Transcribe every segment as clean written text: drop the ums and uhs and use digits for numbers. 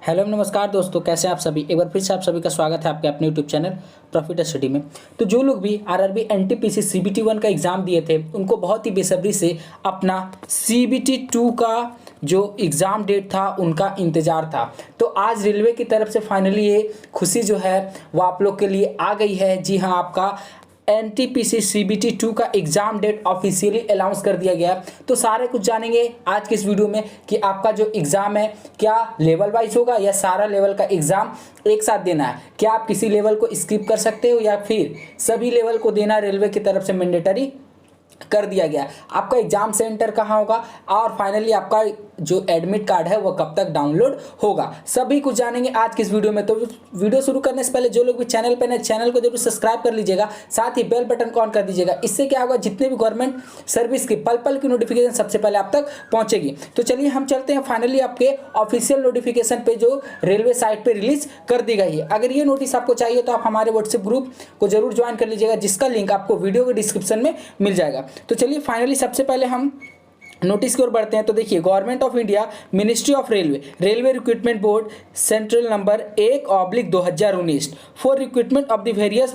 Hello नमस्कार दोस्तों, कैसे हैं आप सभी। एक बार फिर से आप सभी का स्वागत है आपके अपने यूट्यूब चैनल प्रॉफिट स्टडी में। तो जो लोग भी आरआरबी एनटीपीसी सीबीटी 1 का एग्ज़ाम दिए थे उनको बहुत ही बेसब्री से अपना सीबीटी 2 का जो एग्ज़ाम डेट था उनका इंतज़ार था। तो आज रेलवे की तरफ से फाइनली ये खुशी जो है वो आप लोग के लिए आ गई है। जी हाँ, आपका एनटीपीसी सीबीटी 2 का एग्ज़ाम डेट ऑफिशियली अनाउंस कर दिया गया। तो सारे कुछ जानेंगे आज के इस वीडियो में कि आपका जो एग्ज़ाम है क्या लेवल वाइज होगा या सारा लेवल का एग्ज़ाम एक साथ देना है, क्या आप किसी लेवल को स्किप कर सकते हो या फिर सभी लेवल को देना रेलवे की तरफ से मैंडेटरी कर दिया गया। आपका एग्जाम सेंटर कहाँ होगा और फाइनली आपका जो एडमिट कार्ड है वो कब तक डाउनलोड होगा, सभी कुछ जानेंगे आज की इस वीडियो में। तो वीडियो शुरू करने से पहले जो लोग भी चैनल पर नए चैनल को जरूर सब्सक्राइब कर लीजिएगा, साथ ही बेल बटन को ऑन कर दीजिएगा। इससे क्या होगा, जितने भी गवर्नमेंट सर्विस की पल पल की नोटिफिकेशन सबसे पहले आप तक पहुंचेगी। तो चलिए हम चलते हैं फाइनली आपके ऑफिशियल नोटिफिकेशन पे जो रेलवे साइट पे रिलीज कर दी गई है। अगर ये नोटिस आपको चाहिए तो आप हमारे व्हाट्सएप ग्रुप को जरूर ज्वाइन कर लीजिएगा, जिसका लिंक आपको वीडियो के डिस्क्रिप्शन में मिल जाएगा। तो चलिए फाइनली सबसे पहले हम नोटिस की ओर बढ़ते हैं। तो देखिए, government of India, ministry of railway, railway recruitment board, central number 1/2019 for recruitment of the various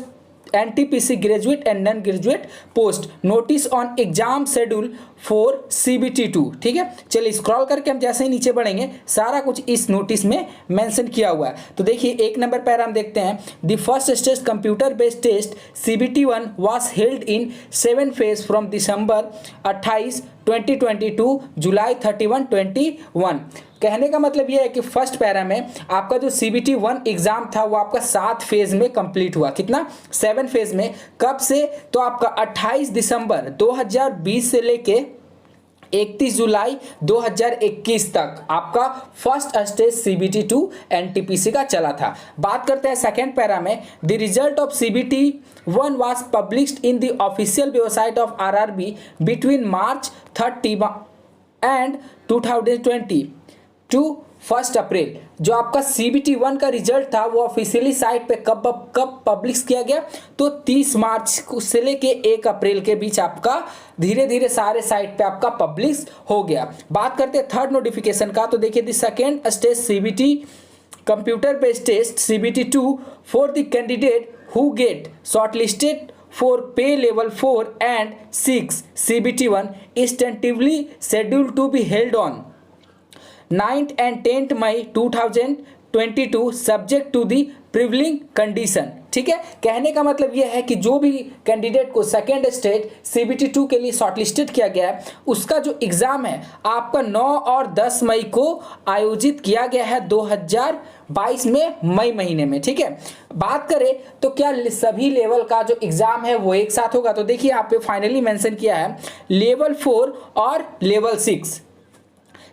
NTPC graduate and non graduate post, notice on exam schedule for CBT 2। ठीक है, चलिए स्क्रॉल करके हम जैसे ही नीचे बढ़ेंगे सारा कुछ इस नोटिस में मेंशन किया हुआ है। तो देखिए, एक नंबर पर हम देखते हैं, the first stage computer based test CBT 1 was held in 7 phase from December 28 2022 July 31 21। कहने का मतलब यह है कि फर्स्ट पैरा में आपका जो सीबीटी 1 एग्जाम था वो आपका 7 फेज में कंप्लीट हुआ। कितना? 7 फेज में। कब से? तो आपका 28 दिसंबर 2020 से लेके 31 जुलाई 2021 तक आपका फर्स्ट स्टेज सीबीटी 2 एनटीपीसी का चला था। बात करते हैं सेकेंड पैरा में, the result of CBT 1 was published in the official website of RRB between March 30 and 2020 to 1 April. जो आपका सीबीटी 1 का रिजल्ट था वो ऑफिशियली साइट पे कब पब्लिश किया गया? तो 30 मार्च से लेके 1 अप्रैल के बीच आपका धीरे धीरे सारे साइट पे आपका पब्लिश हो गया। बात करते हैं थर्ड नोटिफिकेशन का। तो देखिए, the second stage CBT computer based test CBT 2 for the candidate who get shortlisted for pay level 4 and 6 CBT 1 is tentatively scheduled to be held on 9th and 10th May 2022 subject to the prevailing condition। ठीक है, कहने का मतलब यह है कि जो भी कैंडिडेट को सेकेंड स्टेज सीबीटी 2 के लिए शॉर्टलिस्टेड किया गया है उसका जो एग्ज़ाम है आपका 9 और 10 मई को आयोजित किया गया है 2022 में मई महीने में। ठीक है, बात करें तो क्या सभी लेवल का जो एग्ज़ाम है वो एक साथ होगा? तो देखिए, यहाँ पे फाइनली मेंशन किया है लेवल 4 और लेवल 6।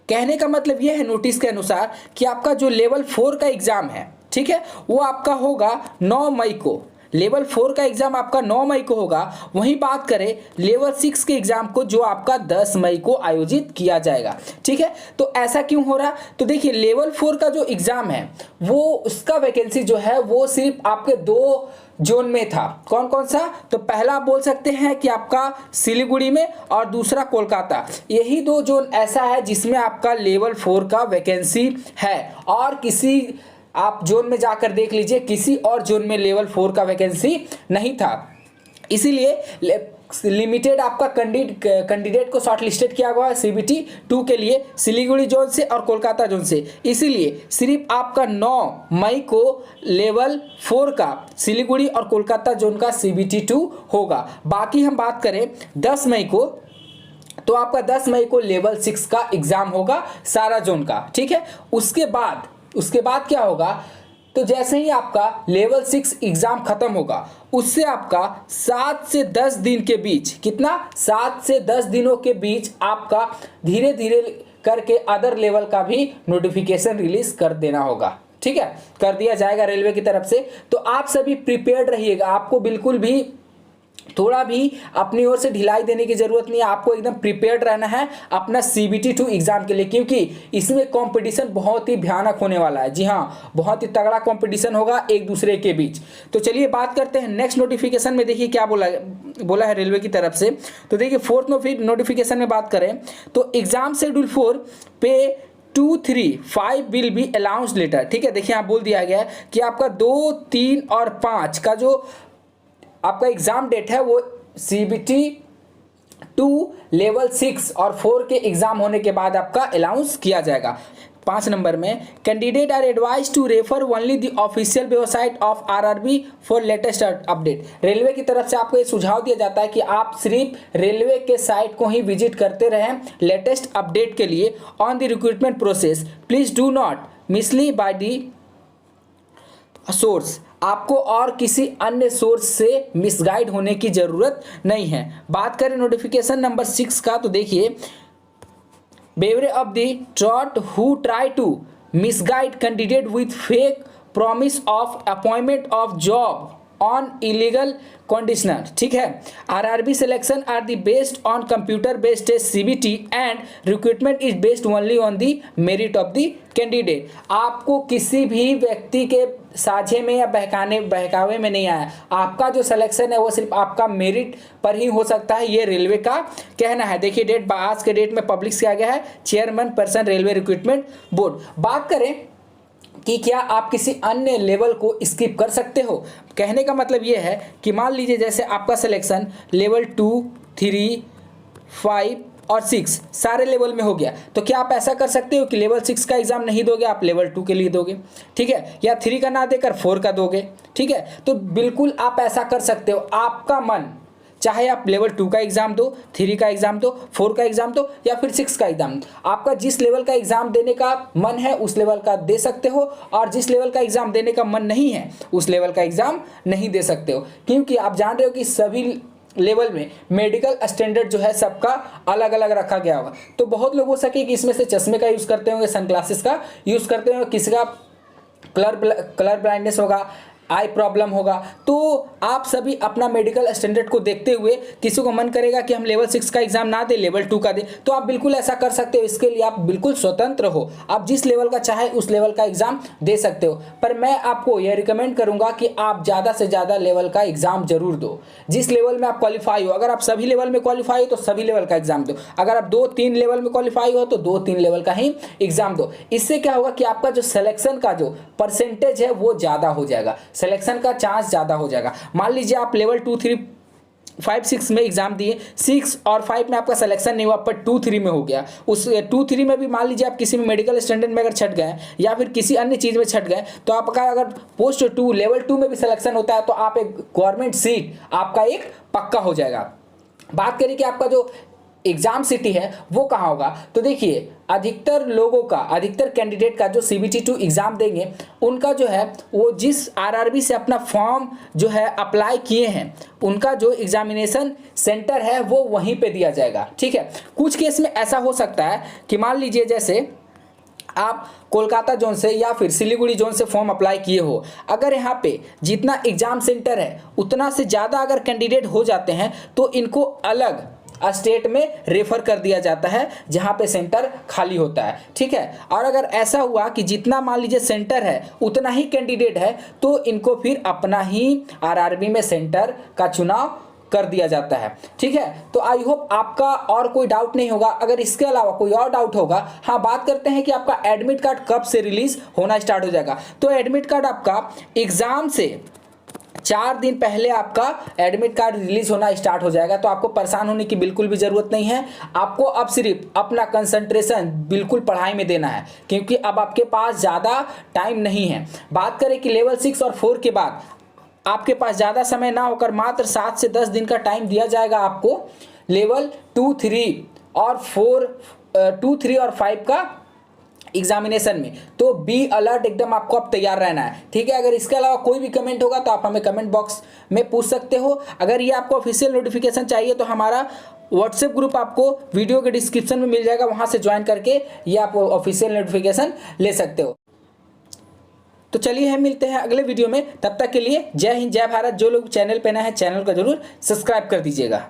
कहने का मतलब यह है नोटिस के अनुसार कि आपका जो लेवल 4 का एग्ज़ाम है, ठीक है, वो आपका होगा 9 मई को। लेवल 4 का एग्ज़ाम आपका 9 मई को होगा। वहीं बात करें लेवल 6 के एग्ज़ाम को जो आपका 10 मई को आयोजित किया जाएगा। ठीक है, तो ऐसा क्यों हो रहा? तो देखिए, लेवल 4 का जो एग्ज़ाम है वो उसका वैकेंसी जो है वो सिर्फ आपके 2 जोन में था। कौन कौन सा? तो पहला आप बोल सकते हैं कि आपका सिलीगुड़ी में और दूसरा कोलकाता। यही 2 जोन ऐसा है जिसमें आपका लेवल 4 का वैकेंसी है, और किसी आप जोन में जाकर देख लीजिए किसी और जोन में लेवल 4 का वैकेंसी नहीं था। इसीलिए लिमिटेड आपका कैंडिडेट को शॉर्ट लिस्टेड किया हुआ है सीबीटी 2 के लिए सिलीगुड़ी जोन से और कोलकाता जोन से। इसीलिए सिर्फ आपका 9 मई को लेवल 4 का सिलीगुड़ी और कोलकाता जोन का सीबीटी 2 होगा। बाकी हम बात करें 10 मई को, तो आपका 10 मई को लेवल 6 का एग्ज़ाम होगा सारा जोन का। ठीक है, उसके बाद क्या होगा? तो जैसे ही आपका लेवल 6 एग्ज़ाम खत्म होगा उससे आपका 7 से 10 दिन के बीच, कितना? 7 से 10 दिनों के बीच आपका धीरे धीरे करके अदर लेवल का भी नोटिफिकेशन रिलीज कर देना होगा। ठीक है, कर दिया जाएगा रेलवे की तरफ से। तो आप सभी प्रिपेयर्ड रहिएगा, आपको बिल्कुल भी थोड़ा भी अपनी ओर से ढिलाई देने की जरूरत नहीं है। आपको एकदम प्रिपेयर्ड रहना है अपना सीबीटी 2 एग्जाम के लिए, क्योंकि इसमें कंपटीशन बहुत ही भयानक होने वाला है। जी हाँ, बहुत ही तगड़ा कंपटीशन होगा एक दूसरे के बीच। तो चलिए बात करते हैं नेक्स्ट नोटिफिकेशन में। देखिए क्या बोला है रेलवे की तरफ से। तो देखिए फोर्थ नोटिफिकेशन में बात करें तो एग्जाम शेड्यूल फॉर पे 2, 3, 5 विल बी अनाउंस्ड लेटर। ठीक है, देखिए यहाँ बोल दिया गया है कि आपका 2, 3 और 5 का जो आपका एग्जाम डेट है वो CBT 2 लेवल 6 और 4 के एग्जाम होने के बाद आपका अनाउंस किया जाएगा। 5 नंबर में candidate are advise to refer only the official website of RRB for latest update. Railway की तरफ से आपको ये सुझाव दिया जाता है कि आप सिर्फ रेलवे के साइट को ही विजिट करते रहें लेटेस्ट अपडेट के लिए। On the recruitment process please do not mislead by the source. आपको और किसी अन्य सोर्स से मिसगाइड होने की जरूरत नहीं है। बात करें नोटिफिकेशन नंबर 6 का, तो देखिए beware of the trot who try to misguide candidate with fake promise of appointment of job on illegal conditioner. ठीक है, RRB selection are the based on computer based test CBT and recruitment is based only on the merit of the candidate. आपको किसी भी व्यक्ति के साझे में या बहकावे में नहीं आया। आपका जो सिलेक्शन है वो सिर्फ आपका मेरिट पर ही हो सकता है, ये रेलवे का कहना है। देखिए डेट आज के डेट में पब्लिश किया गया है, chairman person railway recruitment board. बात करें कि क्या आप किसी अन्य लेवल को स्किप कर सकते हो, कहने का मतलब ये है कि मान लीजिए जैसे आपका सिलेक्शन लेवल 2, 3, 5 और 6 सारे लेवल में हो गया, तो क्या आप ऐसा कर सकते हो कि लेवल 6 का एग्जाम नहीं दोगे, आप लेवल 2 के लिए दोगे। ठीक है, या 3 का ना देकर 4 का दोगे। ठीक है, तो बिल्कुल आप ऐसा कर सकते हो, आपका मन चाहे आप लेवल 2 का एग्जाम दो, 3 का एग्जाम दो, 4 का एग्जाम दो या फिर 6 का एग्जाम दो। आपका जिस लेवल का एग्जाम देने का मन है उस लेवल का दे सकते हो, और जिस लेवल का एग्जाम देने का मन नहीं है उस लेवल का एग्जाम नहीं दे सकते हो, क्योंकि आप जान रहे हो कि सभी लेवल में मेडिकल स्टैंडर्ड जो है सबका अलग अलग रखा गया होगा। तो बहुत लोग हो सके कि इसमें से चश्मे का यूज़ करते होंगे, सनग्लासेस का यूज़ करते होंगे, किसी का कलर ब्लाइंडनेस होगा, आई प्रॉब्लम होगा। तो आप सभी अपना मेडिकल स्टैंडर्ड को देखते हुए किसी को मन करेगा कि हम लेवल 6 का एग्जाम ना दे, लेवल 2 का दे, तो आप बिल्कुल ऐसा कर सकते हो। इसके लिए आप बिल्कुल स्वतंत्र हो, आप जिस लेवल का चाहे उस लेवल का एग्जाम दे सकते हो। पर मैं आपको यह रिकमेंड करूंगा कि आप ज़्यादा से ज़्यादा लेवल का एग्जाम जरूर दो, जिस लेवल में आप क्वालिफाई हो। अगर आप सभी लेवल में क्वालिफाई हो तो सभी लेवल का एग्जाम दो, अगर आप 2-3 लेवल में क्वालिफाई हो तो 2-3 लेवल का ही एग्जाम दो। इससे क्या होगा कि आपका जो सिलेक्शन का जो परसेंटेज है वो ज़्यादा हो जाएगा, सिलेक्शन का चांस ज़्यादा हो जाएगा। मान लीजिए आप लेवल 2, 3, 5, 6 में एग्जाम दिए, 6 और 5 में आपका सिलेक्शन नहीं हुआ पर 2, 3 में हो गया। उस 2, 3 में भी मान लीजिए आप किसी में मेडिकल स्टैंडर्ड में अगर छट गए या फिर किसी अन्य चीज़ में छट गए, तो आपका अगर पोस्ट 2 लेवल 2 में भी सिलेक्शन होता है तो आप एक गवर्नमेंट सीट आपका एक पक्का हो जाएगा। बात करें कि आपका जो एग्जाम सिटी है वो कहाँ होगा, तो देखिए अधिकतर कैंडिडेट का जो CBT 2 एग्जाम देंगे उनका जो है वो जिस RRB से अपना फॉर्म जो है अप्लाई किए हैं उनका जो एग्जामिनेशन सेंटर है वो वहीं पे दिया जाएगा। ठीक है, कुछ केस में ऐसा हो सकता है कि मान लीजिए जैसे आप कोलकाता जोन से या फिर सिलीगुड़ी जोन से फॉर्म अप्लाई किए हो, अगर यहाँ पे जितना एग्जाम सेंटर है उतना से ज़्यादा अगर कैंडिडेट हो जाते हैं तो इनको अलग स्टेट में रेफर कर दिया जाता है जहां पे सेंटर खाली होता है। ठीक है, और अगर ऐसा हुआ कि जितना मान लीजिए सेंटर है उतना ही कैंडिडेट है तो इनको फिर अपना ही RRB में सेंटर का चुनाव कर दिया जाता है। ठीक है, तो आई होप आपका और कोई डाउट नहीं होगा। अगर इसके अलावा कोई और डाउट होगा, हाँ बात करते हैं कि आपका एडमिट कार्ड कब से रिलीज होना स्टार्ट हो जाएगा। तो एडमिट कार्ड आपका एग्जाम से 4 दिन पहले आपका एडमिट कार्ड रिलीज होना स्टार्ट हो जाएगा। तो आपको परेशान होने की बिल्कुल भी जरूरत नहीं है। आपको अब सिर्फ अपना कंसंट्रेशन बिल्कुल पढ़ाई में देना है, क्योंकि अब आपके पास ज़्यादा टाइम नहीं है। बात करें कि लेवल 6 और 4 के बाद आपके पास ज़्यादा समय ना होकर मात्र 7 से 10 दिन का टाइम दिया जाएगा आपको लेवल 2, 3 और 5 का एग्जामिनेशन में। तो बी अलर्ट, एकदम आपको अब तैयार रहना है। ठीक है, अगर इसके अलावा कोई भी कमेंट होगा तो आप हमें कमेंट बॉक्स में पूछ सकते हो। अगर ये आपको ऑफिशियल नोटिफिकेशन चाहिए तो हमारा व्हाट्सएप ग्रुप आपको वीडियो के डिस्क्रिप्शन में मिल जाएगा, वहां से ज्वाइन करके ये आप ऑफिशियल नोटिफिकेशन ले सकते हो। तो चलिए हम मिलते हैं अगले वीडियो में, तब तक के लिए जय हिंद, जय भारत। जो लोग चैनल पे नए हैं चैनल को जरूर सब्सक्राइब कर दीजिएगा।